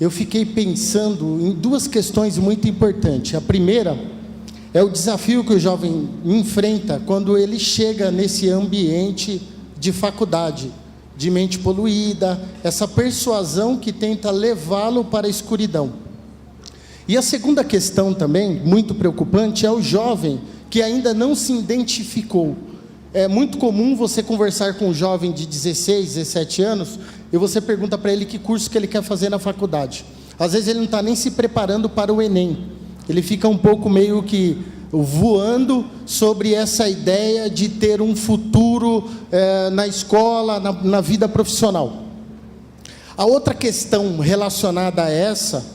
eu fiquei pensando em duas questões muito importantes. A primeira é o desafio que o jovem enfrenta quando ele chega nesse ambiente de faculdade, de mente poluída, essa persuasão que tenta levá-lo para a escuridão. E a segunda questão também, muito preocupante, é o jovem que ainda não se identificou. É muito comum você conversar com um jovem de 16, 17 anos, e você pergunta para ele que curso que ele quer fazer na faculdade. Às vezes ele não está nem se preparando para o Enem. Ele fica um pouco meio que voando sobre essa ideia de ter um futuro na escola, na vida profissional. A outra questão relacionada a essa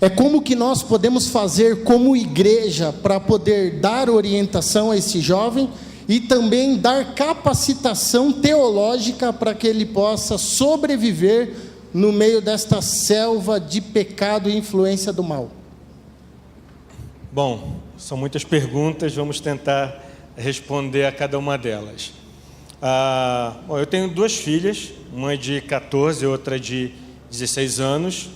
é como que nós podemos fazer como igreja para poder dar orientação a esse jovem e também dar capacitação teológica para que ele possa sobreviver no meio desta selva de pecado e influência do mal. Bom, são muitas perguntas, vamos tentar responder a cada uma delas. Bom, eu tenho duas filhas, uma de 14 e outra de 16 anos.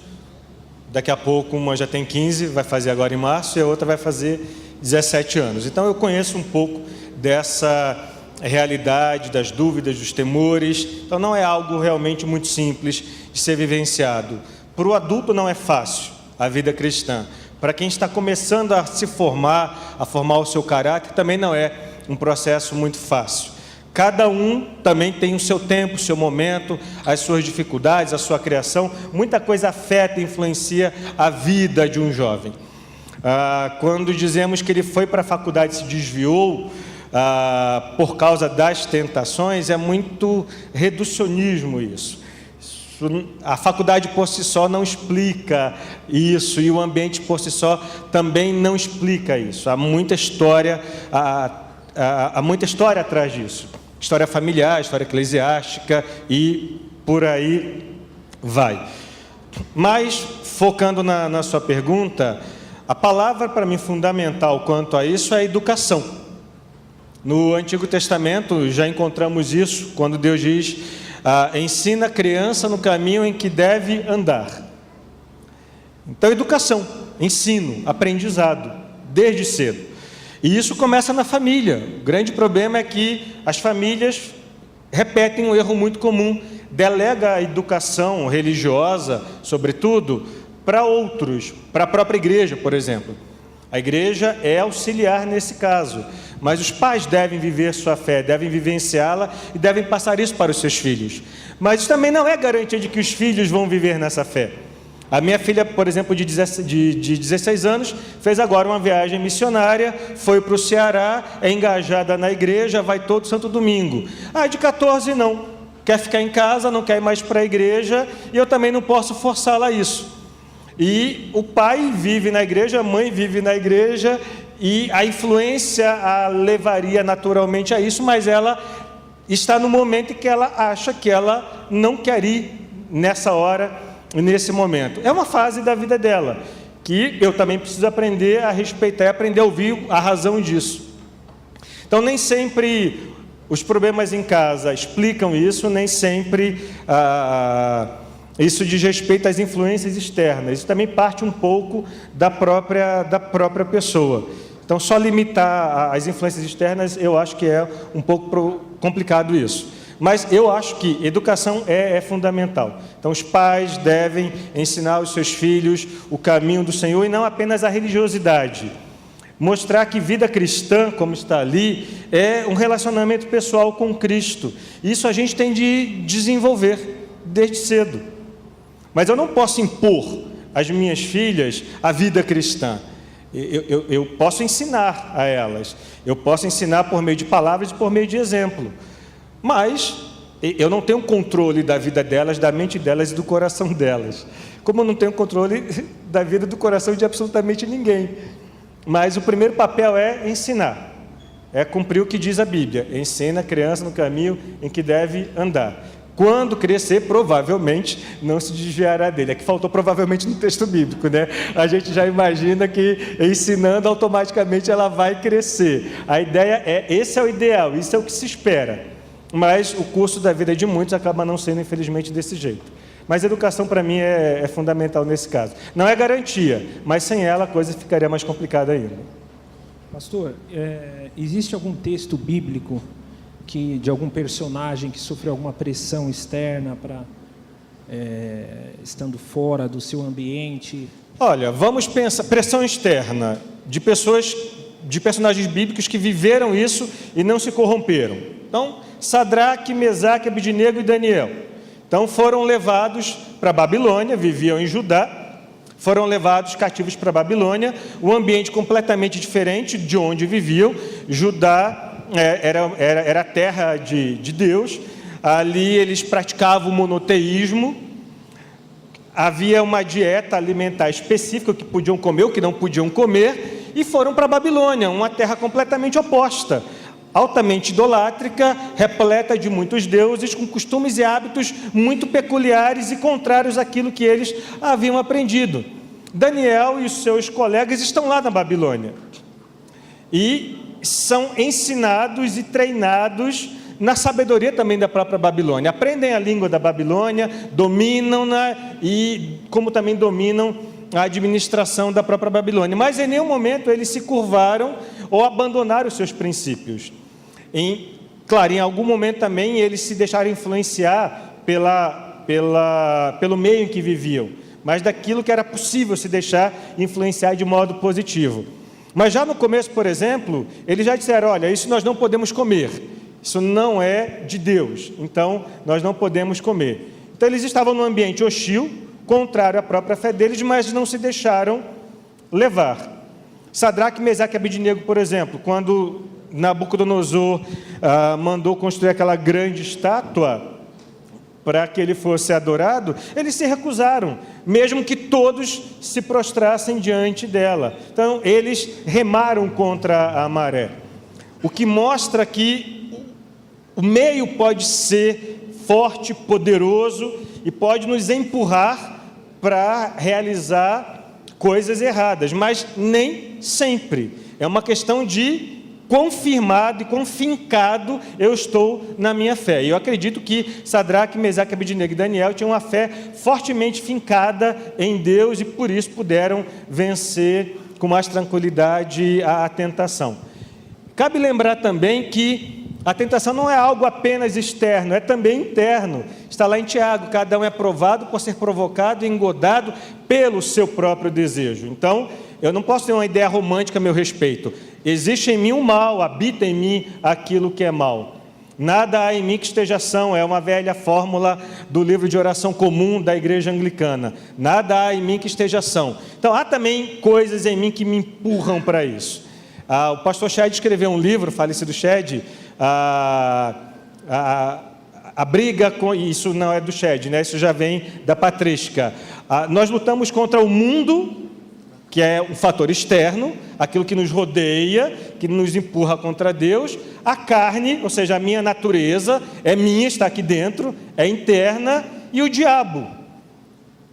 Daqui a pouco uma já tem 15, vai fazer agora em março, e a outra vai fazer 17 anos. Então eu conheço um pouco dessa realidade, das dúvidas, dos temores. Então não é algo realmente muito simples de ser vivenciado. Para o adulto não é fácil a vida cristã. Para quem está começando a se formar, a formar o seu caráter, também não é um processo muito fácil. Cada um também tem o seu tempo, o seu momento, as suas dificuldades, a sua criação. Muita coisa afeta e influencia a vida de um jovem. Quando dizemos que ele foi para a faculdade e se desviou por causa das tentações, é muito reducionismo isso. A faculdade por si só não explica isso, e o ambiente por si só também não explica isso. Há muita história atrás disso. História familiar, história eclesiástica e por aí vai. Mas, focando na sua pergunta, a palavra para mim fundamental quanto a isso é educação. No Antigo Testamento já encontramos isso, quando Deus diz: ensina a criança no caminho em que deve andar. Então, educação, ensino, aprendizado, desde cedo. E isso começa na família. O grande problema é que as famílias repetem um erro muito comum: delega a educação religiosa, sobretudo, para outros, para a própria igreja, por exemplo. A igreja é auxiliar nesse caso, mas os pais devem viver sua fé, devem vivenciá-la e devem passar isso para os seus filhos. Mas isso também não é garantia de que os filhos vão viver nessa fé. A minha filha, por exemplo, de 16 anos, fez agora uma viagem missionária, foi para o Ceará, é engajada na igreja, vai todo santo domingo. De 14 não, quer ficar em casa, não quer ir mais para a igreja, e eu também não posso forçá-la a isso. E o pai vive na igreja, a mãe vive na igreja, e a influência a levaria naturalmente a isso, mas ela está no momento em que ela acha que ela não quer ir nessa hora, nesse momento. É uma fase da vida dela, que eu também preciso aprender a respeitar e aprender a ouvir a razão disso. Então, nem sempre os problemas em casa explicam isso, nem sempre isso diz respeito às influências externas. Isso também parte um pouco da própria pessoa. Então, só limitar as influências externas, eu acho que é um pouco complicado isso. Mas eu acho que educação é fundamental. Então, os pais devem ensinar aos seus filhos o caminho do Senhor e não apenas a religiosidade. Mostrar que vida cristã, como está ali, é um relacionamento pessoal com Cristo. Isso a gente tem de desenvolver desde cedo. Mas eu não posso impor às minhas filhas a vida cristã. Eu posso ensinar a elas. Eu posso ensinar por meio de palavras e por meio de exemplo. Mas eu não tenho controle da vida delas, da mente delas e do coração delas. Como eu não tenho controle da vida e do coração de absolutamente ninguém. Mas o primeiro papel é ensinar. É cumprir o que diz a Bíblia. Ensina a criança no caminho em que deve andar. Quando crescer, provavelmente não se desviará dele. É que faltou provavelmente no texto bíblico, né? A gente já imagina que ensinando automaticamente ela vai crescer. A ideia esse é o ideal, isso é o que se espera. Mas o curso da vida de muitos acaba não sendo, infelizmente, desse jeito. Mas educação para mim é fundamental nesse caso. Não é garantia, mas sem ela a coisa ficaria mais complicada ainda. Pastor, existe algum texto bíblico de algum personagem que sofreu alguma pressão externa estando fora do seu ambiente? Olha, vamos pensar, pressão externa de personagens bíblicos que viveram isso e não se corromperam. Então, Sadraque, Mesaque, Abidnego e Daniel. Então, foram levados para a Babilônia, viviam em Judá, foram levados cativos para a Babilônia, um ambiente completamente diferente de onde viviam. Judá era a terra de Deus, ali eles praticavam o monoteísmo, havia uma dieta alimentar específica, o que podiam comer, o que não podiam comer, e foram para a Babilônia, uma terra completamente oposta, altamente idolátrica, repleta de muitos deuses, com costumes e hábitos muito peculiares e contrários àquilo que eles haviam aprendido. Daniel e os seus colegas estão lá na Babilônia, e são ensinados e treinados na sabedoria também da própria Babilônia. Aprendem a língua da Babilônia, dominam-na e como também dominam a administração da própria Babilônia. Mas em nenhum momento eles se curvaram ou abandonaram os seus princípios. Claro, em algum momento também eles se deixaram influenciar pelo meio em que viviam, mas daquilo que era possível se deixar influenciar de modo positivo. Mas já no começo, por exemplo, eles já disseram, olha, isso nós não podemos comer, isso não é de Deus, então nós não podemos comer. Então eles estavam num ambiente hostil, contrário à própria fé deles, mas não se deixaram levar. Sadraque, Mesaque e Abidnego, por exemplo, quando Nabucodonosor mandou construir aquela grande estátua para que ele fosse adorado, eles se recusaram, mesmo que todos se prostrassem diante dela. Então, eles remaram contra a maré. O que mostra que o meio pode ser forte, poderoso e pode nos empurrar para realizar coisas erradas, mas nem sempre. É uma questão de confirmado e confincado eu estou na minha fé. E eu acredito que Sadraque, Mesaque, Abidnego e Daniel tinham uma fé fortemente fincada em Deus e por isso puderam vencer com mais tranquilidade a tentação. Cabe lembrar também que a tentação não é algo apenas externo, é também interno. Está lá em Tiago, cada um é provado por ser provocado e engodado pelo seu próprio desejo. Então, eu não posso ter uma ideia romântica a meu respeito. Existe em mim o mal, habita em mim aquilo que é mal. Nada há em mim que esteja ação, é uma velha fórmula do livro de oração comum da igreja anglicana. Nada há em mim que esteja ação. Então, há também coisas em mim que me empurram para isso. O pastor Shed escreveu um livro, falecido Shed, a briga com... Isso não é do Shed, né? Isso já vem da patrística. Nós lutamos contra o mundo, que é um fator externo, aquilo que nos rodeia, que nos empurra contra Deus. A carne, ou seja, a minha natureza, é minha, está aqui dentro, é interna, e o diabo,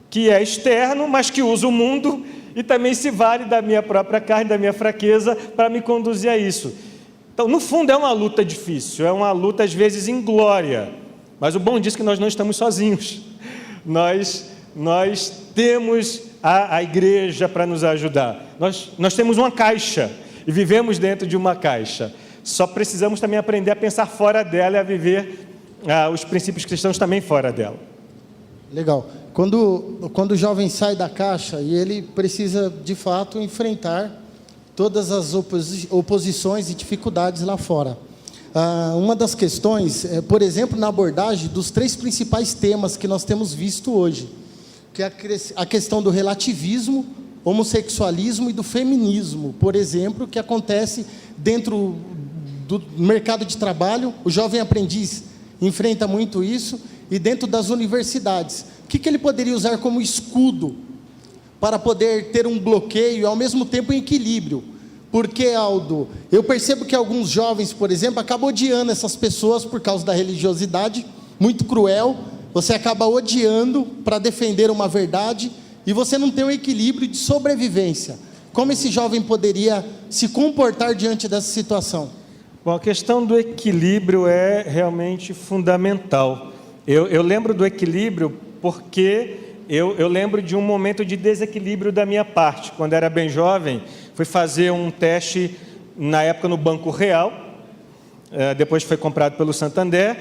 que é externo, mas que usa o mundo e também se vale da minha própria carne, da minha fraqueza, para me conduzir a isso. Então, no fundo, é uma luta difícil, é uma luta, às vezes, inglória, mas o bom disso é que nós não estamos sozinhos. Nós temos a igreja para nos ajudar. Nós temos uma caixa e vivemos dentro de uma caixa. Só precisamos também aprender a pensar fora dela e a viver os princípios cristãos também fora dela. Legal. Quando o jovem sai da caixa e ele precisa, de fato, enfrentar todas as oposições e dificuldades lá fora. Uma das questões, por exemplo, na abordagem dos 3 principais temas que nós temos visto hoje, que é a questão do relativismo, homossexualismo e do feminismo, por exemplo, que acontece dentro do mercado de trabalho. O jovem aprendiz enfrenta muito isso, e dentro das universidades. O que ele poderia usar como escudo para poder ter um bloqueio e ao mesmo tempo um equilíbrio? Porque, Aldo, eu percebo que alguns jovens, por exemplo, acabam odiando essas pessoas por causa da religiosidade, muito cruel. Você acaba odiando para defender uma verdade e você não tem um equilíbrio de sobrevivência. Como esse jovem poderia se comportar diante dessa situação? Bom, a questão do equilíbrio é realmente fundamental. Eu lembro do equilíbrio porque eu lembro de um momento de desequilíbrio da minha parte. Quando era bem jovem, fui fazer um teste, na época, no Banco Real, depois foi comprado pelo Santander,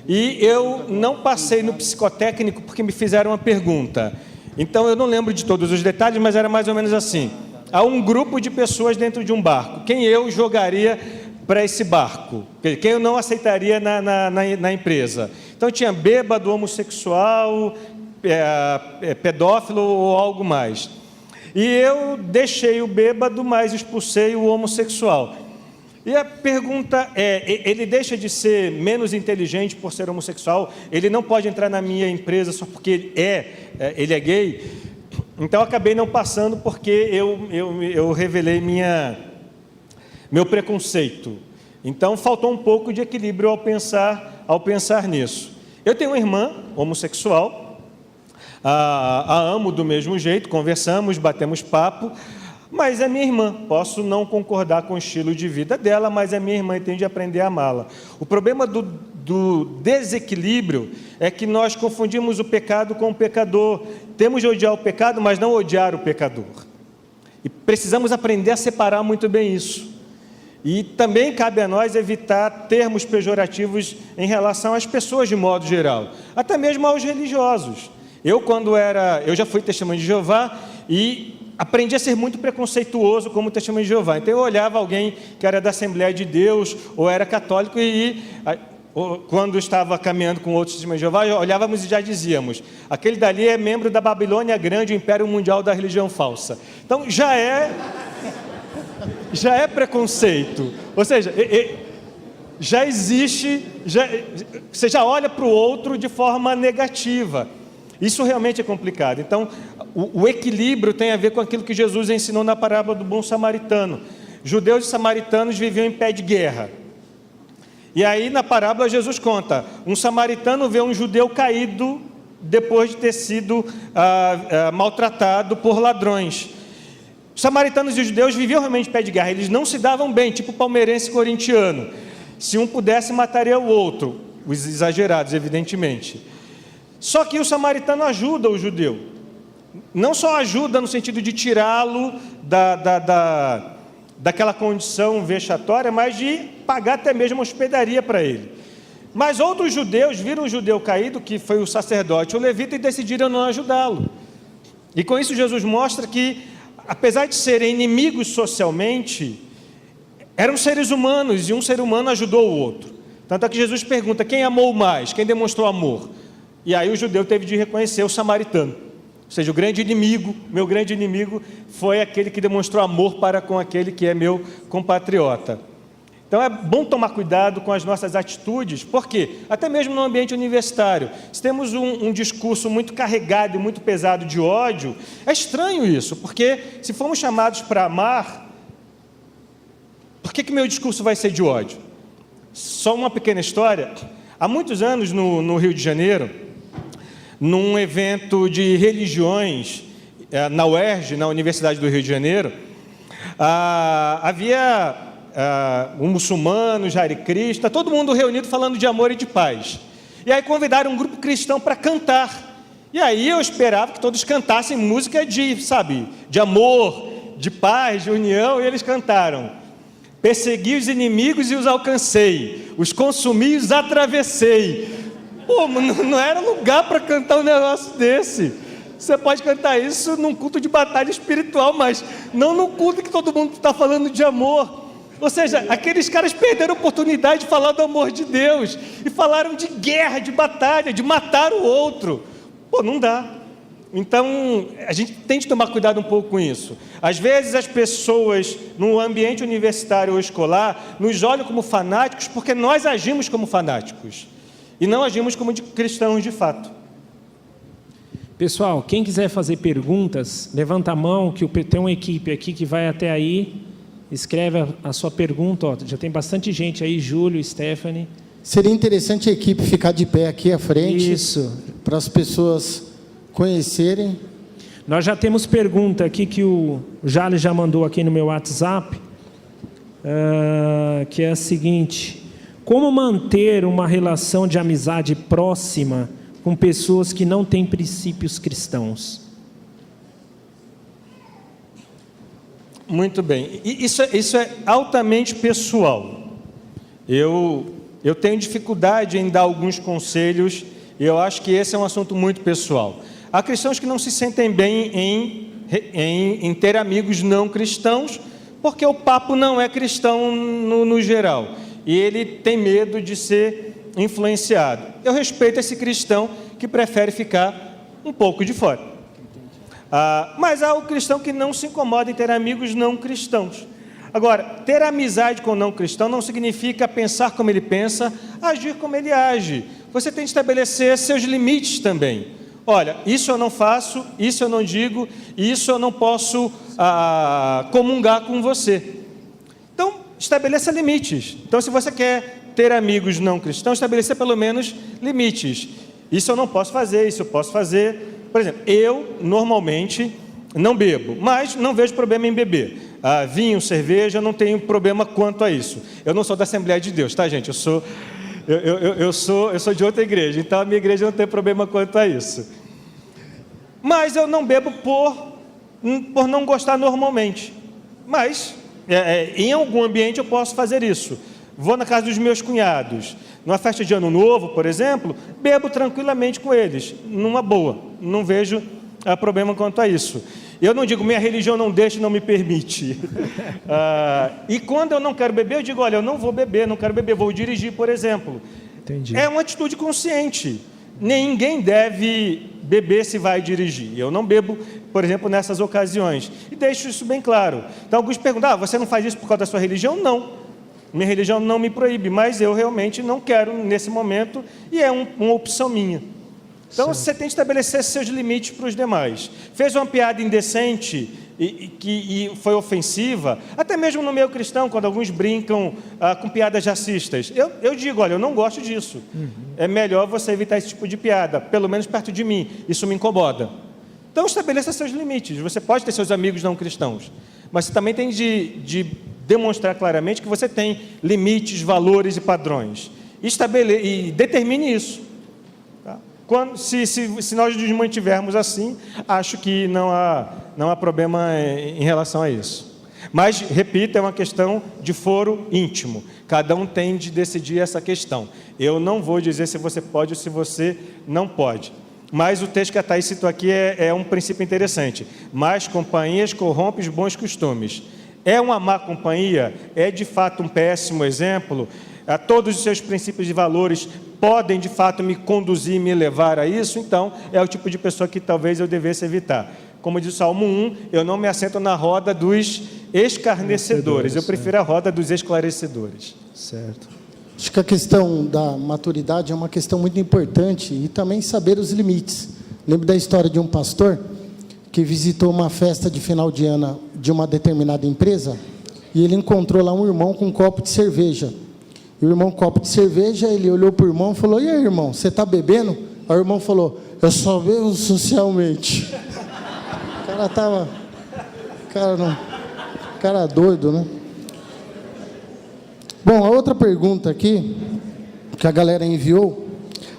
e eu não passei no psicotécnico porque me fizeram uma pergunta. Então, eu não lembro de todos os detalhes, mas era mais ou menos assim. Há um grupo de pessoas dentro de um barco. Quem eu jogaria para esse barco? Quem eu não aceitaria na empresa? Então, tinha bêbado, homossexual, pedófilo ou algo mais. E eu deixei o bêbado, mas expulsei o homossexual. E a pergunta é, ele deixa de ser menos inteligente por ser homossexual? Ele não pode entrar na minha empresa só porque ele é gay? Então, eu acabei não passando porque eu revelei meu preconceito. Então, faltou um pouco de equilíbrio ao pensar nisso. Eu tenho uma irmã homossexual, a amo do mesmo jeito, conversamos, batemos papo, mas é minha irmã. Posso não concordar com o estilo de vida dela, mas é minha irmã e tenho de aprender a amá-la. O problema do desequilíbrio é que nós confundimos o pecado com o pecador. Temos de odiar o pecado, mas não odiar o pecador. E precisamos aprender a separar muito bem isso. E também cabe a nós evitar termos pejorativos em relação às pessoas de modo geral, até mesmo aos religiosos. Eu já fui testemunho de Jeová e aprendi a ser muito preconceituoso como testemunho de Jeová. Então eu olhava alguém que era da Assembleia de Deus ou era católico quando estava caminhando com outros testemunhos de Jeová, olhávamos e já dizíamos: aquele dali é membro da Babilônia Grande, o Império Mundial da religião falsa. Então já é preconceito. Ou seja, já existe, você já olha para o outro de forma negativa. Isso realmente é complicado. Então, o equilíbrio tem a ver com aquilo que Jesus ensinou na parábola do bom samaritano. Judeus e samaritanos viviam em pé de guerra. E aí, na parábola, Jesus conta: um samaritano vê um judeu caído depois de ter sido maltratado por ladrões. Os samaritanos e os judeus viviam realmente em pé de guerra. Eles não se davam bem, tipo palmeirense e corintiano. Se um pudesse, mataria o outro. Os exagerados, evidentemente. Só que o samaritano ajuda o judeu. Não só ajuda no sentido de tirá-lo daquela condição vexatória, mas de pagar até mesmo hospedaria para ele. Mas outros judeus viram o judeu caído, que foi o sacerdote, o levita, e decidiram não ajudá-lo. E com isso Jesus mostra que, apesar de serem inimigos socialmente, eram seres humanos, e um ser humano ajudou o outro. Tanto é que Jesus pergunta: quem amou mais? Quem demonstrou amor? E aí o judeu teve de reconhecer o samaritano. Ou seja, o grande inimigo, meu grande inimigo, foi aquele que demonstrou amor para com aquele que é meu compatriota. Então é bom tomar cuidado com as nossas atitudes, porque até mesmo no ambiente universitário, se temos um discurso muito carregado e muito pesado de ódio, é estranho isso, porque se formos chamados para amar, por que meu discurso vai ser de ódio? Só uma pequena história. Há muitos anos no Rio de Janeiro, num evento de religiões, na UERJ, na Universidade do Rio de Janeiro, havia um muçulmano, Hare Krishna, todo mundo reunido falando de amor e de paz. E aí convidaram um grupo cristão para cantar. E aí eu esperava que todos cantassem música de amor, de paz, de união, e eles cantaram: persegui os inimigos e os alcancei, os consumi e os atravessei. Pô, não era lugar para cantar um negócio desse. Você pode cantar isso num culto de batalha espiritual, mas não num culto que todo mundo está falando de amor. Ou seja, aqueles caras perderam a oportunidade de falar do amor de Deus e falaram de guerra, de batalha, de matar o outro. Pô, não dá. Então, a gente tem de tomar cuidado um pouco com isso. Às vezes as pessoas no ambiente universitário ou escolar nos olham como fanáticos porque nós agimos como fanáticos e não agimos como cristãos de fato. Pessoal, quem quiser fazer perguntas, levanta a mão, que tem uma equipe aqui que vai até aí, escreve a sua pergunta. Ó, já tem bastante gente aí, Júlio, Stephanie. Seria interessante a equipe ficar de pé aqui à frente. Isso. Para as pessoas conhecerem. Nós já temos pergunta aqui que o Jales já mandou aqui no meu WhatsApp, que é a seguinte: como manter uma relação de amizade próxima com pessoas que não têm princípios cristãos? Muito bem. Isso é altamente pessoal. Eu tenho dificuldade em dar alguns conselhos, e eu acho que esse é um assunto muito pessoal. Há cristãos que não se sentem bem em ter amigos não cristãos, porque o papo não é cristão no geral, e ele tem medo de ser influenciado. Eu respeito esse cristão que prefere ficar um pouco de fora. Mas há o cristão que não se incomoda em ter amigos não cristãos. Agora, ter amizade com o não cristão não significa pensar como ele pensa, agir como ele age. Você tem que estabelecer seus limites também. Olha, isso eu não faço, isso eu não digo, isso eu não posso comungar com você. Então, estabeleça limites. Então, se você quer ter amigos não cristãos, estabeleça pelo menos limites. Isso eu não posso fazer, isso eu posso fazer. Por exemplo, eu normalmente não bebo, mas não vejo problema em beber. Vinho, cerveja, eu não tenho problema quanto a isso. Eu não sou da Assembleia de Deus, tá, gente? Eu sou de outra igreja, então a minha igreja não tem problema quanto a isso. Mas eu não bebo por não gostar normalmente. Mas, em algum ambiente eu posso fazer isso. Vou na casa dos meus cunhados, numa festa de Ano Novo, por exemplo, bebo tranquilamente com eles, numa boa. Não vejo problema quanto a isso. Eu não digo, minha religião não deixa, não me permite. E quando eu não quero beber, eu digo, olha, eu não vou beber, não quero beber, vou dirigir, por exemplo. Entendi. É uma atitude consciente. Ninguém deve beber se vai dirigir. Eu não bebo, por exemplo, nessas ocasiões. E deixo isso bem claro. Então, alguns perguntam, você não faz isso por causa da sua religião? Não. Minha religião não me proíbe, mas eu realmente não quero nesse momento, e é uma opção minha. Então, você tem que estabelecer seus limites para os demais. Fez uma piada indecente e foi ofensiva, até mesmo no meio cristão, quando alguns brincam com piadas racistas. Eu digo, olha, eu não gosto disso. É melhor você evitar esse tipo de piada, pelo menos perto de mim. Isso me incomoda. Então, estabeleça seus limites. Você pode ter seus amigos não cristãos, mas você também tem de demonstrar claramente que você tem limites, valores e padrões. E determine isso. Se nós nos mantivermos assim, acho que não há problema em relação a isso. Mas, repito, é uma questão de foro íntimo. Cada um tem de decidir essa questão. Eu não vou dizer se você pode ou se você não pode. Mas o texto que a Thaís citou aqui é um princípio interessante. Más companhias corrompem os bons costumes. É uma má companhia? É de fato um péssimo exemplo? Todos os seus princípios e valores podem de fato me conduzir, me levar a isso? Então, é o tipo de pessoa que talvez eu devesse evitar. Como diz o Salmo 1, eu não me assento na roda dos escarnecedores, eu prefiro a roda dos esclarecedores. Certo. Acho que a questão da maturidade é uma questão muito importante e também saber os limites. Lembro da história de um pastor que visitou uma festa de final de ano de uma determinada empresa e ele encontrou lá um irmão com um copo de cerveja. E o irmão com um copo de cerveja, ele olhou para o irmão e falou, e aí, irmão, você está bebendo? Aí o irmão falou, eu só bebo socialmente. O cara estava... Cara doido, né? Bom, a outra pergunta aqui, que a galera enviou,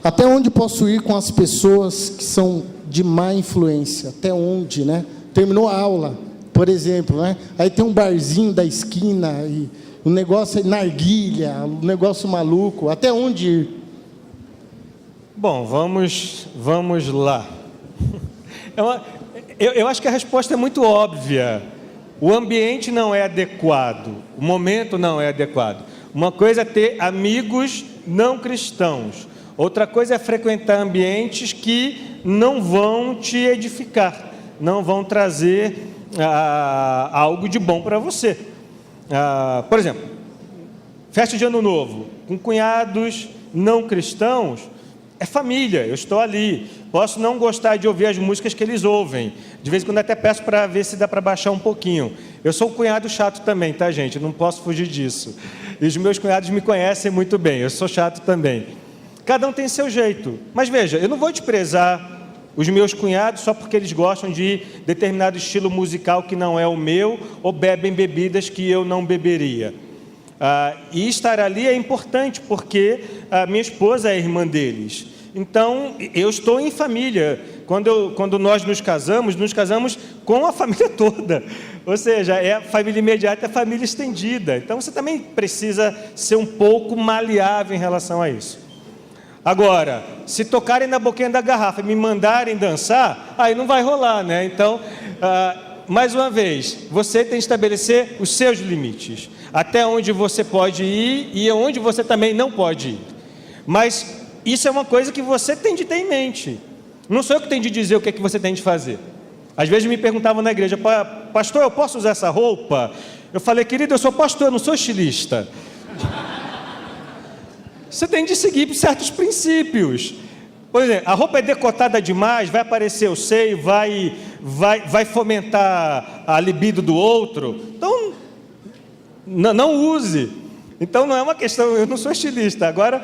até onde posso ir com as pessoas que são de má influência? Até onde, né? Terminou a aula, por exemplo, né? Aí tem um barzinho da esquina, e o negócio é narguilha, um negócio maluco, até onde ir? Bom, vamos lá. Eu acho que a resposta é muito óbvia. O ambiente não é adequado, o momento não é adequado. Uma coisa é ter amigos não cristãos, outra coisa é frequentar ambientes que não vão te edificar, não vão trazer algo de bom para você. Por exemplo, festa de Ano Novo, com cunhados não cristãos, é família, eu estou ali, posso não gostar de ouvir as músicas que eles ouvem, de vez em quando até peço para ver se dá para baixar um pouquinho. Eu sou um cunhado chato também, tá, gente? Eu não posso fugir disso. E os meus cunhados me conhecem muito bem, eu sou chato também. Cada um tem seu jeito, mas veja, eu não vou desprezar os meus cunhados só porque eles gostam de determinado estilo musical que não é o meu, ou bebem bebidas que eu não beberia. E estar ali é importante porque a minha esposa é irmã deles. Então, eu estou em família. Quando nós nos casamos com a família toda. Ou seja, é a família imediata e a família estendida. Então, você também precisa ser um pouco maleável em relação a isso. Agora, se tocarem na boquinha da garrafa e me mandarem dançar, aí não vai rolar, né? Então, mais uma vez, você tem que estabelecer os seus limites. Até onde você pode ir e onde você também não pode ir. Mas isso é uma coisa que você tem de ter em mente. Não sou eu que tenho de dizer o que é que você tem de fazer. Às vezes me perguntavam na igreja: pastor, eu posso usar essa roupa? Eu falei: querido, eu sou pastor, eu não sou estilista. Você tem de seguir certos princípios. Por exemplo, a roupa é decotada demais, vai aparecer o seio, vai fomentar a libido do outro. Então, não use. Então não é uma questão, eu não sou estilista. Agora,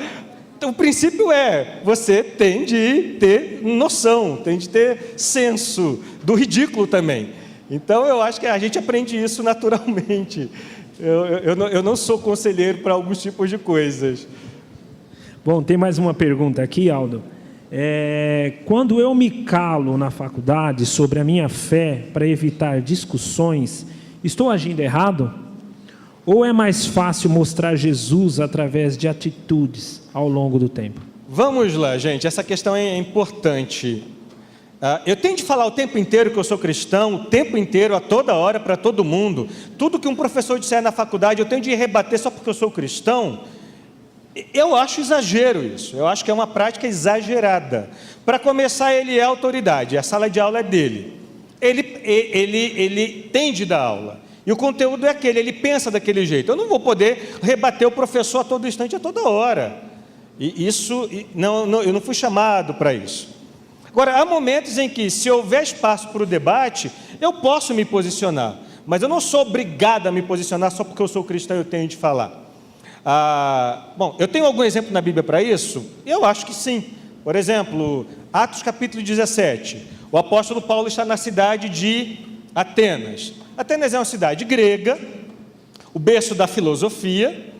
o princípio é, você tem de ter noção, tem de ter senso do ridículo também. Então eu acho que a gente aprende isso naturalmente. Eu não sou conselheiro para alguns tipos de coisas. Bom, tem mais uma pergunta aqui, Aldo. Quando eu me calo na faculdade sobre a minha fé para evitar discussões, estou agindo errado? Ou é mais fácil mostrar Jesus através de atitudes ao longo do tempo? Vamos lá, gente, essa questão é importante. Eu tenho de falar o tempo inteiro que eu sou cristão, o tempo inteiro, a toda hora, para todo mundo. Tudo que um professor disser na faculdade, eu tenho de rebater só porque eu sou cristão. Eu acho exagero isso, eu acho que é uma prática exagerada. Para começar, ele é autoridade, a sala de aula é dele. Ele tem de dar aula. E o conteúdo é aquele, ele pensa daquele jeito. Eu não vou poder rebater o professor a todo instante, a toda hora. Eu não fui chamado para isso. Agora, há momentos em que, se houver espaço para o debate, eu posso me posicionar. Mas eu não sou obrigado a me posicionar só porque eu sou cristão e eu tenho de falar. Bom, eu tenho algum exemplo na Bíblia para isso? Eu acho que sim. Por exemplo, Atos capítulo 17. O apóstolo Paulo está na cidade de Atenas. Atenas é uma cidade grega, o berço da filosofia,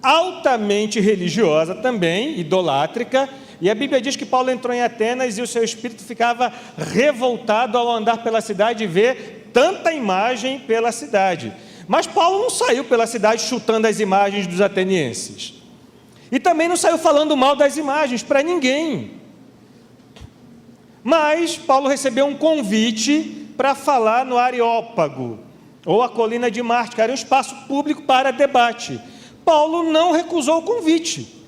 altamente religiosa também, idolátrica, e a Bíblia diz que Paulo entrou em Atenas e o seu espírito ficava revoltado ao andar pela cidade e ver tanta imagem pela cidade. Mas Paulo não saiu pela cidade chutando as imagens dos atenienses. E também não saiu falando mal das imagens para ninguém. Mas Paulo recebeu um convite para falar no Areópago, ou a colina de Marte, que era um espaço público para debate. Paulo não recusou o convite.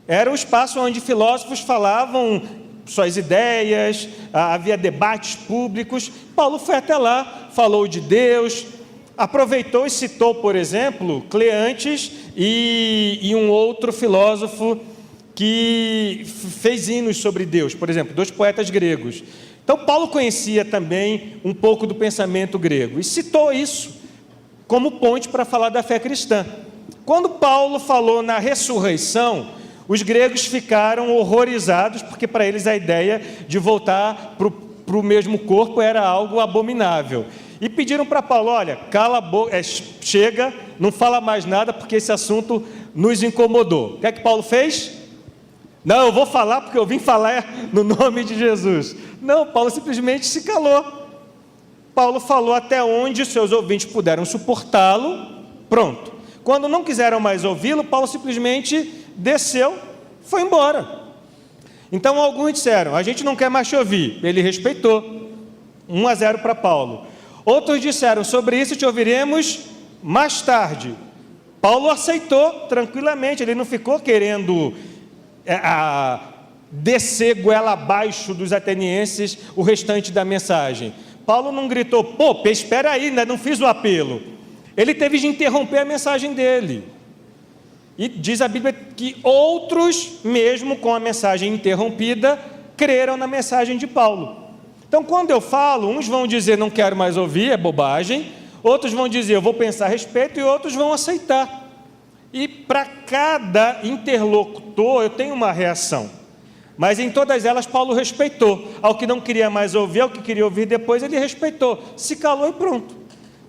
Era um espaço onde filósofos falavam suas ideias, havia debates públicos. Paulo foi até lá, falou de Deus, aproveitou e citou, por exemplo, Cleantes e um outro filósofo que fez hinos sobre Deus, por exemplo, 2 poetas gregos. Então, Paulo conhecia também um pouco do pensamento grego e citou isso como ponte para falar da fé cristã. Quando Paulo falou na ressurreição, os gregos ficaram horrorizados, porque para eles a ideia de voltar para o mesmo corpo era algo abominável. E pediram para Paulo: olha, cala a boca, chega, não fala mais nada, porque esse assunto nos incomodou. O que é que Paulo fez? Não, eu vou falar porque eu vim falar no nome de Jesus. Não, Paulo simplesmente se calou. Paulo falou até onde os seus ouvintes puderam suportá-lo, pronto. Quando não quiseram mais ouvi-lo, Paulo simplesmente desceu, foi embora. Então alguns disseram: a gente não quer mais te ouvir. Ele respeitou, 1-0 para Paulo. Outros disseram: sobre isso te ouviremos mais tarde. Paulo aceitou tranquilamente, ele não ficou querendo descer goela abaixo dos atenienses o restante da mensagem. Paulo não gritou: pô, espera aí, ainda não fiz o apelo. Ele teve de interromper a mensagem dele. E diz a Bíblia que outros, mesmo com a mensagem interrompida, creram na mensagem de Paulo. Então, quando eu falo, uns vão dizer: não quero mais ouvir, é bobagem. Outros vão dizer: eu vou pensar a respeito, e outros vão aceitar. E para cada interlocutor eu tenho uma reação. Mas em todas elas Paulo respeitou. Ao que não queria mais ouvir, ao que queria ouvir depois, ele respeitou. Se calou e pronto.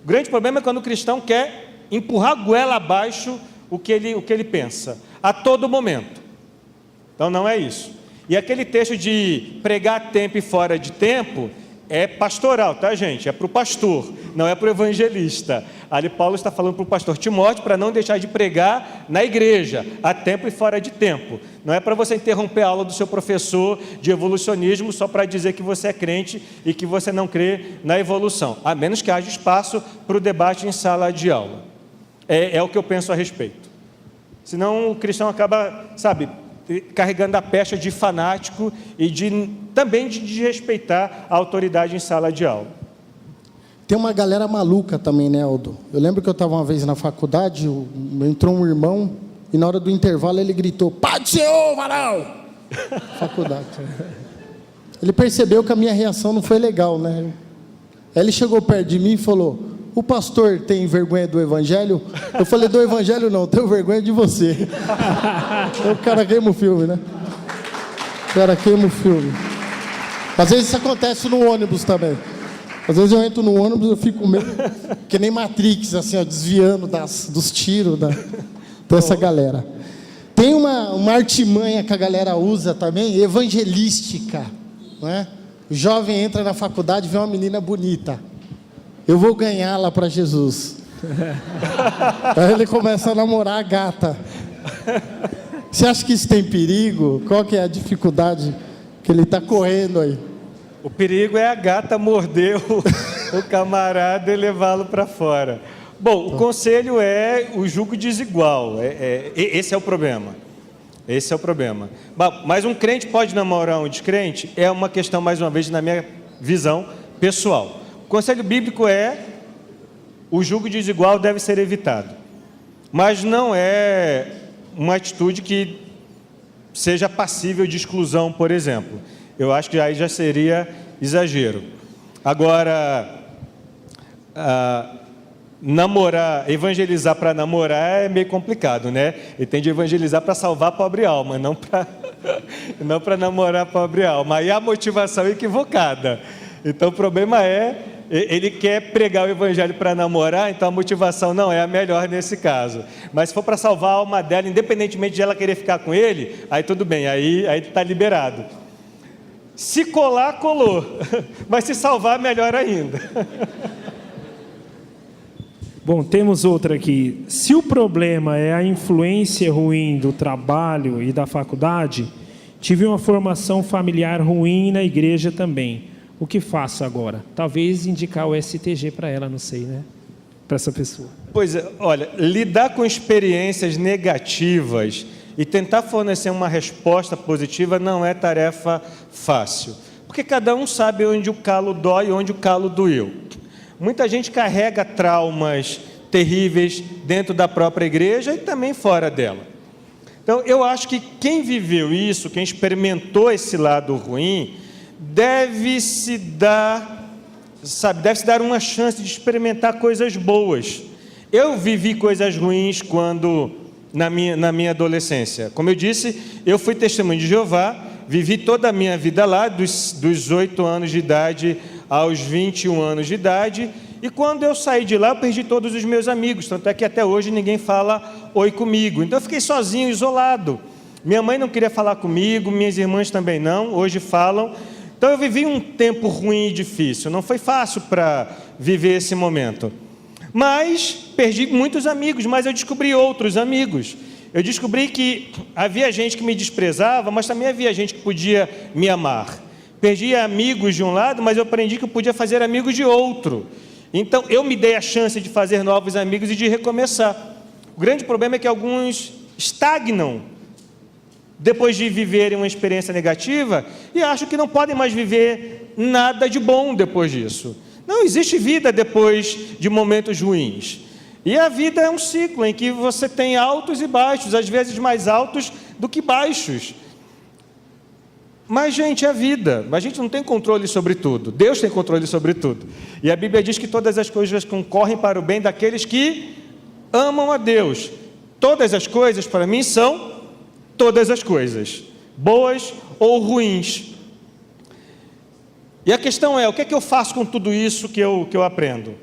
O grande problema é quando o cristão quer empurrar a goela abaixo o que ele pensa, a todo momento. Então não é isso. E aquele texto de pregar a tempo e fora de tempo é pastoral, tá, gente? É para o pastor, não é para o evangelista. Ali Paulo está falando para o pastor Timóteo para não deixar de pregar na igreja, a tempo e fora de tempo. Não é para você interromper a aula do seu professor de evolucionismo só para dizer que você é crente e que você não crê na evolução, a menos que haja espaço para o debate em sala de aula. É o que eu penso a respeito. Senão o cristão acaba, carregando a pecha de fanático e também de desrespeitar a autoridade em sala de aula. Tem uma galera maluca também, né, Aldo? Eu lembro que eu estava uma vez na faculdade, entrou um irmão e na hora do intervalo ele gritou: "Pai do Senhor, varão!" Faculdade. Ele percebeu que a minha reação não foi legal, né? Aí ele chegou perto de mim e falou: "O pastor tem vergonha do evangelho?" Eu falei: "Do evangelho não, tenho vergonha de você." Então, o cara queima o filme, né? O cara queima o filme. Às vezes isso acontece no ônibus também. Às vezes eu entro no ônibus e eu fico meio que nem Matrix, assim, ó, desviando dos tiros dessa galera. Tem uma artimanha que a galera usa também, evangelística, não é? O jovem entra na faculdade e vê uma menina bonita. Eu vou ganhá-la para Jesus. Aí ele começa a namorar a gata. Você acha que isso tem perigo? Qual que é a dificuldade que ele está correndo aí? O perigo é a gata morder o camarada e levá-lo para fora. Bom, o conselho é o julgo desigual. Esse é o problema. Esse é o problema. Mas um crente pode namorar um descrente? É uma questão, mais uma vez, na minha visão pessoal. O conselho bíblico é: o julgo desigual deve ser evitado. Mas não é uma atitude que seja passível de exclusão, por exemplo. Eu acho que aí já seria exagero. Agora, evangelizar para namorar é meio complicado, né? Ele tem de evangelizar para salvar a pobre alma, não para namorar a pobre alma. Aí a motivação é equivocada. Então o problema é, ele quer pregar o evangelho para namorar, então a motivação não é a melhor nesse caso. Mas se for para salvar a alma dela, independentemente de ela querer ficar com ele, aí tudo bem, aí está liberado. Se colar, colou. Mas se salvar, melhor ainda. Bom, temos outra aqui. Se o problema é a influência ruim do trabalho e da faculdade, tive uma formação familiar ruim na igreja também. O que faço agora? Talvez indicar o STG para ela, não sei, né? Para essa pessoa. Pois é, olha, lidar com experiências negativas e tentar fornecer uma resposta positiva não é tarefa fácil. Porque cada um sabe onde o calo dói e onde o calo doeu. Muita gente carrega traumas terríveis dentro da própria igreja e também fora dela. Então, eu acho que quem viveu isso, quem experimentou esse lado ruim, deve se dar uma chance de experimentar coisas boas. Eu vivi coisas ruins na minha adolescência. Como eu disse, eu fui testemunho de Jeová, vivi toda a minha vida lá, dos 8 anos de idade aos 21 anos de idade, e quando eu saí de lá, eu perdi todos os meus amigos, tanto é que até hoje ninguém fala oi comigo. Então eu fiquei sozinho, isolado. Minha mãe não queria falar comigo, minhas irmãs também não, hoje falam. Então eu vivi um tempo ruim e difícil, não foi fácil para viver esse momento. Mas perdi muitos amigos, mas eu descobri outros amigos. Eu descobri que havia gente que me desprezava, mas também havia gente que podia me amar. Perdi amigos de um lado, mas eu aprendi que eu podia fazer amigos de outro. Então eu me dei a chance de fazer novos amigos e de recomeçar. O grande problema é que alguns estagnam depois de viverem uma experiência negativa e acham que não podem mais viver nada de bom depois disso. Não existe vida depois de momentos ruins. E a vida é um ciclo em que você tem altos e baixos, às vezes mais altos do que baixos. Mas, gente, é a vida. A gente não tem controle sobre tudo. Deus tem controle sobre tudo. E a Bíblia diz que todas as coisas concorrem para o bem daqueles que amam a Deus. Todas as coisas, para mim, são todas as coisas, boas ou ruins. E a questão é, o que é que eu faço com tudo isso que eu aprendo?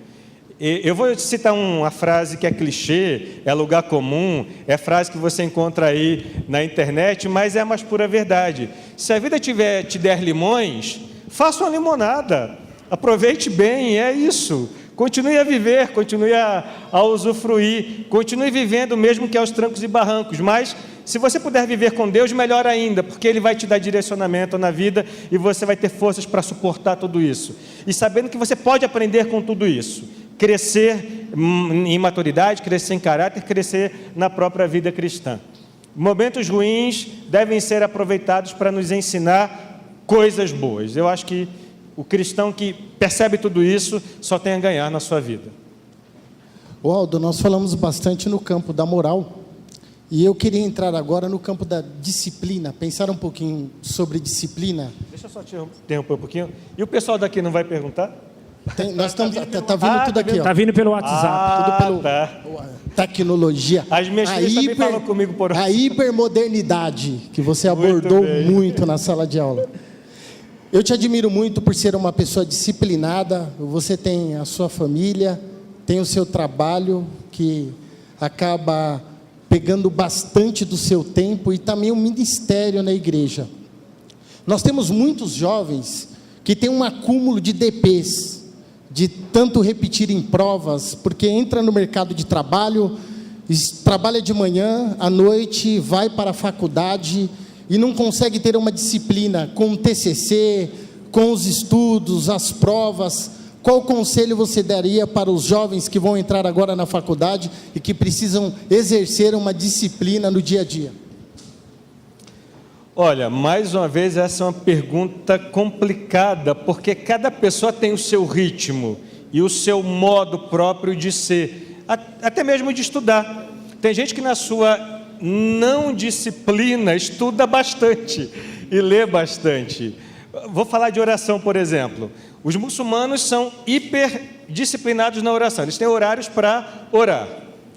Eu vou citar uma frase que é clichê, é lugar comum, é frase que você encontra aí na internet, mas é a mais pura verdade. Se a vida te der limões, faça uma limonada, aproveite bem, é isso. Continue a viver, continue a usufruir, continue vivendo mesmo que aos trancos e barrancos, mas se você puder viver com Deus, melhor ainda, porque Ele vai te dar direcionamento na vida e você vai ter forças para suportar tudo isso. E sabendo que você pode aprender com tudo isso, crescer em maturidade, crescer em caráter, crescer na própria vida cristã. Momentos ruins devem ser aproveitados para nos ensinar coisas boas. Eu acho que o cristão que percebe tudo isso só tem a ganhar na sua vida. Aldo, nós falamos bastante no campo da moral e eu queria entrar agora no campo da disciplina, pensar um pouquinho sobre disciplina. Deixa eu só te interromper um pouquinho. E o pessoal daqui não vai perguntar? Nós estamos, tá vindo tudo aqui, ó. Está vindo pelo WhatsApp. Tudo pelo tecnologia. As minhas filhas também falam comigo por a hipermodernidade que você abordou muito na sala de aula. Eu te admiro muito por ser uma pessoa disciplinada. Você tem a sua família, tem o seu trabalho que acaba pegando bastante do seu tempo e também o ministério na igreja. Nós temos muitos jovens que têm um acúmulo de DPs, de tanto repetir em provas, porque entra no mercado de trabalho, trabalha de manhã, à noite, vai para a faculdade e não consegue ter uma disciplina com o TCC, com os estudos, as provas. Qual conselho você daria para os jovens que vão entrar agora na faculdade e que precisam exercer uma disciplina no dia a dia? Olha, mais uma vez essa é uma pergunta complicada, porque cada pessoa tem o seu ritmo e o seu modo próprio de ser, até mesmo de estudar. Tem gente que na sua não disciplina estuda bastante e lê bastante. Vou falar de oração, por exemplo. Os muçulmanos são hiperdisciplinados na oração, eles têm horários para orar,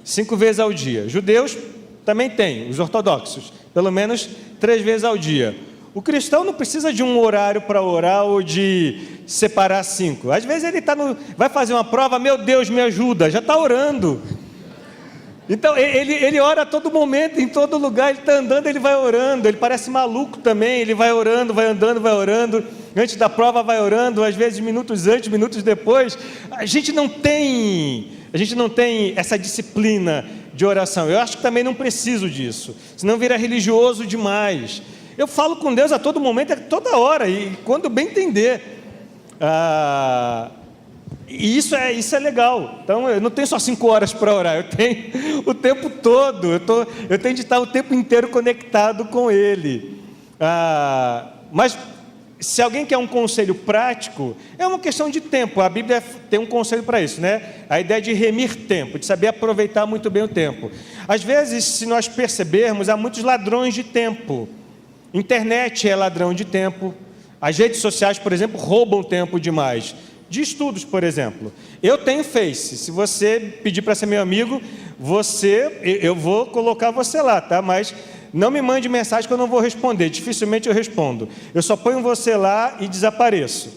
5 vezes ao dia. Judeus também têm, os ortodoxos, pelo menos 3 vezes ao dia. O cristão não precisa de um horário para orar ou de separar 5. Às vezes ele vai fazer uma prova, meu Deus, me ajuda, já está orando. Então ele ora a todo momento, em todo lugar, ele está andando, ele vai orando, ele parece maluco também, ele vai orando, vai andando, vai orando, antes da prova vai orando, às vezes minutos antes, minutos depois. A gente não tem essa disciplina de oração. Eu acho que também não preciso disso, senão vira religioso demais. Eu falo com Deus a todo momento, a toda hora, e quando bem entender. E isso é legal. Então eu não tenho só 5 horas para orar, eu tenho o tempo todo, eu tenho de estar o tempo inteiro conectado com Ele. Mas se alguém quer um conselho prático, é uma questão de tempo. A Bíblia tem um conselho para isso, né? A ideia de remir tempo, de saber aproveitar muito bem o tempo. Às vezes, se nós percebermos, há muitos ladrões de tempo. Internet é ladrão de tempo. As redes sociais, por exemplo, roubam tempo demais. De estudos, por exemplo. Eu tenho Face. Se você pedir para ser meu amigo, eu vou colocar você lá, tá? Mas não me mande mensagem que eu não vou responder. Dificilmente eu respondo. Eu só ponho você lá e desapareço.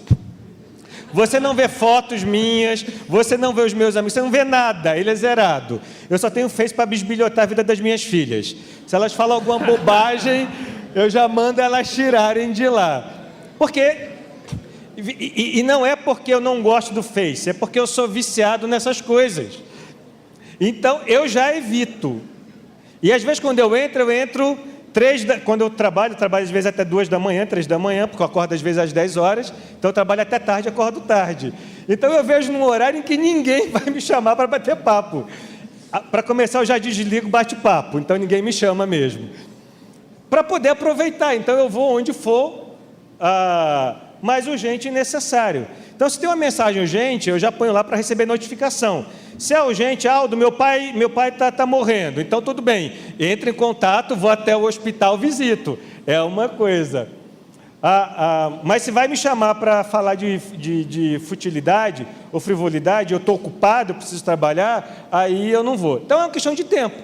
Você não vê fotos minhas, você não vê os meus amigos, você não vê nada, ele é zerado. Eu só tenho Face para bisbilhotar a vida das minhas filhas. Se elas falam alguma bobagem, eu já mando elas tirarem de lá. Porque... E não é porque eu não gosto do Face, é porque eu sou viciado nessas coisas. Então eu já evito. E às vezes quando eu entro quando eu trabalho às vezes até 2 da manhã, 3 da manhã, porque eu acordo às vezes às 10 horas, então eu trabalho até tarde, acordo tarde. Então eu vejo num horário em que ninguém vai me chamar para bater papo. Para começar eu já desligo bate-papo, então ninguém me chama mesmo. Para poder aproveitar, então eu vou onde for mais urgente e necessário. Então, se tem uma mensagem urgente, eu já ponho lá para receber notificação. Se é urgente, Aldo, meu pai está morrendo, então tudo bem, entre em contato, vou até o hospital, visito, é uma coisa. Mas se vai me chamar para falar de futilidade ou frivolidade, eu estou ocupado, eu preciso trabalhar, aí eu não vou. Então é uma questão de tempo.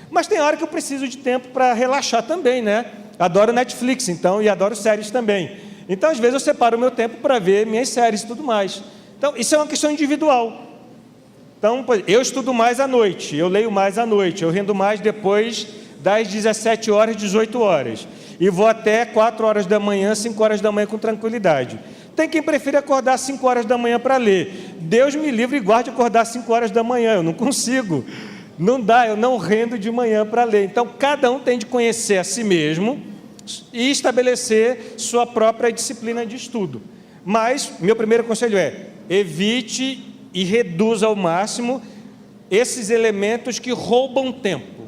Mas tem hora que eu preciso de tempo para relaxar também, né? Adoro Netflix, então, e adoro séries também. Então, às vezes, eu separo o meu tempo para ver minhas séries e tudo mais. Então, isso é uma questão individual. Então, eu estudo mais à noite, eu leio mais à noite, eu rendo mais depois das 17 horas, 18 horas. E vou até 4 horas da manhã, 5 horas da manhã com tranquilidade. Tem quem prefere acordar às 5 horas da manhã para ler. Deus me livre e guarde acordar às 5 horas da manhã, eu não consigo. Não dá, eu não rendo de manhã para ler. Então, cada um tem de conhecer a si mesmo e estabelecer sua própria disciplina de estudo. Mas, meu primeiro conselho é, evite e reduza ao máximo esses elementos que roubam tempo.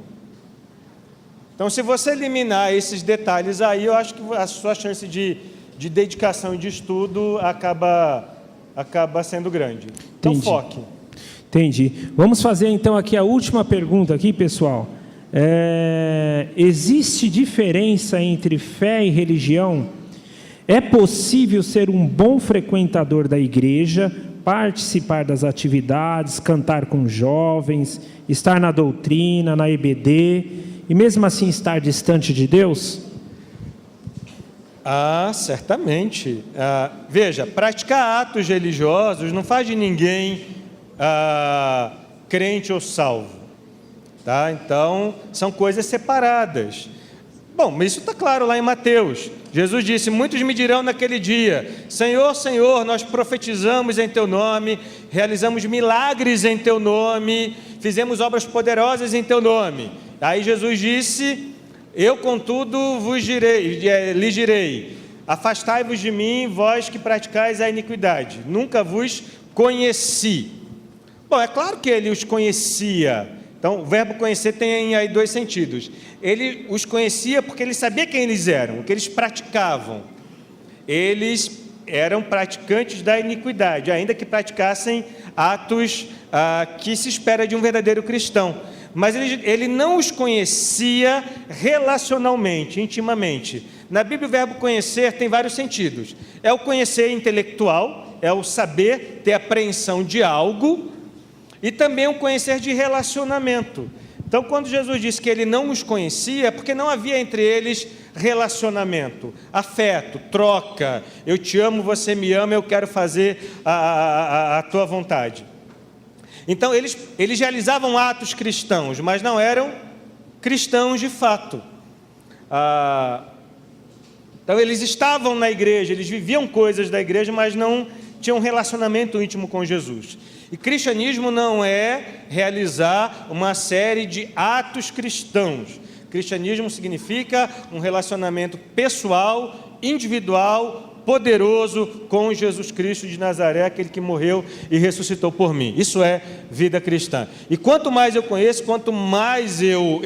Então, se você eliminar esses detalhes aí, eu acho que a sua chance de dedicação e de estudo acaba sendo grande. Então, Entendi. foque. Entendi. Vamos fazer então aqui a última pergunta aqui, pessoal. Existe diferença entre fé e religião? É possível ser um bom frequentador da igreja, participar das atividades, cantar com jovens, estar na doutrina, na EBD, e mesmo assim estar distante de Deus? Certamente. Veja, praticar atos religiosos não faz de ninguém crente ou salvo. Tá? Então, são coisas separadas. Bom, mas isso está claro lá em Mateus. Jesus disse, muitos me dirão naquele dia, Senhor, Senhor, nós profetizamos em Teu nome, realizamos milagres em Teu nome, fizemos obras poderosas em Teu nome. Aí Jesus disse, eu contudo lhes direi, afastai-vos de mim, vós que praticais a iniquidade, nunca vos conheci. Bom, é claro que ele os conhecia. Então, o verbo conhecer tem aí 2 sentidos. Ele os conhecia porque ele sabia quem eles eram, o que eles praticavam. Eles eram praticantes da iniquidade, ainda que praticassem atos que se espera de um verdadeiro cristão. Mas ele não os conhecia relacionalmente, intimamente. Na Bíblia, o verbo conhecer tem vários sentidos. É o conhecer intelectual, é o saber, ter apreensão de algo, e também o conhecer de relacionamento. Então, quando Jesus disse que ele não os conhecia, é porque não havia entre eles relacionamento, afeto, troca. Eu te amo, você me ama, eu quero fazer a tua vontade. Então, eles realizavam atos cristãos, mas não eram cristãos de fato. Então, eles estavam na igreja, eles viviam coisas da igreja, mas não tinham um relacionamento íntimo com Jesus. E cristianismo não é realizar uma série de atos cristãos. Cristianismo significa um relacionamento pessoal, individual, poderoso com Jesus Cristo de Nazaré, aquele que morreu e ressuscitou por mim. Isso é vida cristã. E quanto mais eu conheço, quanto mais eu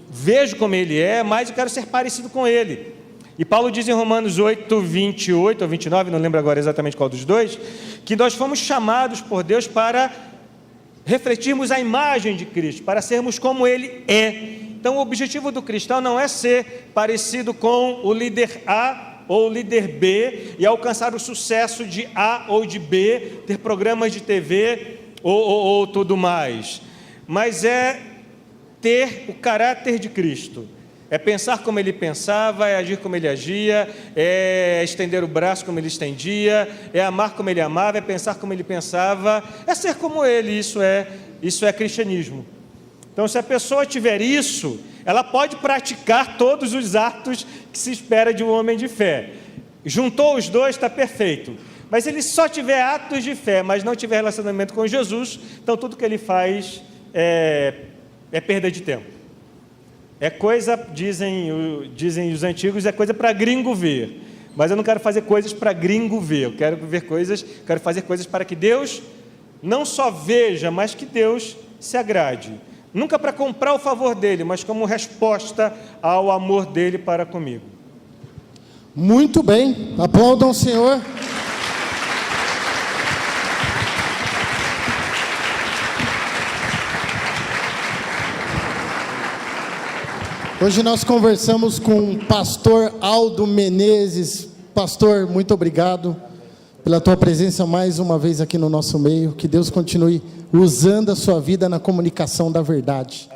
vejo como ele é, mais eu quero ser parecido com ele. E Paulo diz em Romanos 8, 28 ou 29, não lembro agora exatamente qual dos dois, que nós fomos chamados por Deus para refletirmos a imagem de Cristo, para sermos como Ele é. Então, o objetivo do cristão não é ser parecido com o líder A ou o líder B e alcançar o sucesso de A ou de B, ter programas de TV ou tudo mais, mas é ter o caráter de Cristo. É pensar como ele pensava, é agir como ele agia, é estender o braço como ele estendia, é amar como ele amava, é pensar como ele pensava, é ser como ele. Isso é cristianismo. Então, se a pessoa tiver isso, ela pode praticar todos os atos que se espera de um homem de fé. Juntou os dois, está perfeito. Mas se ele só tiver atos de fé, mas não tiver relacionamento com Jesus, então tudo que ele faz é perda de tempo. É coisa, dizem os antigos, é coisa para gringo ver. Mas eu não quero fazer coisas para gringo ver. Eu quero fazer coisas para que Deus não só veja, mas que Deus se agrade. Nunca para comprar o favor dele, mas como resposta ao amor dele para comigo. Muito bem, aplaudam o Senhor. Hoje nós conversamos com o pastor Aldo Menezes. Pastor, muito obrigado pela tua presença mais uma vez aqui no nosso meio. Que Deus continue usando a sua vida na comunicação da verdade.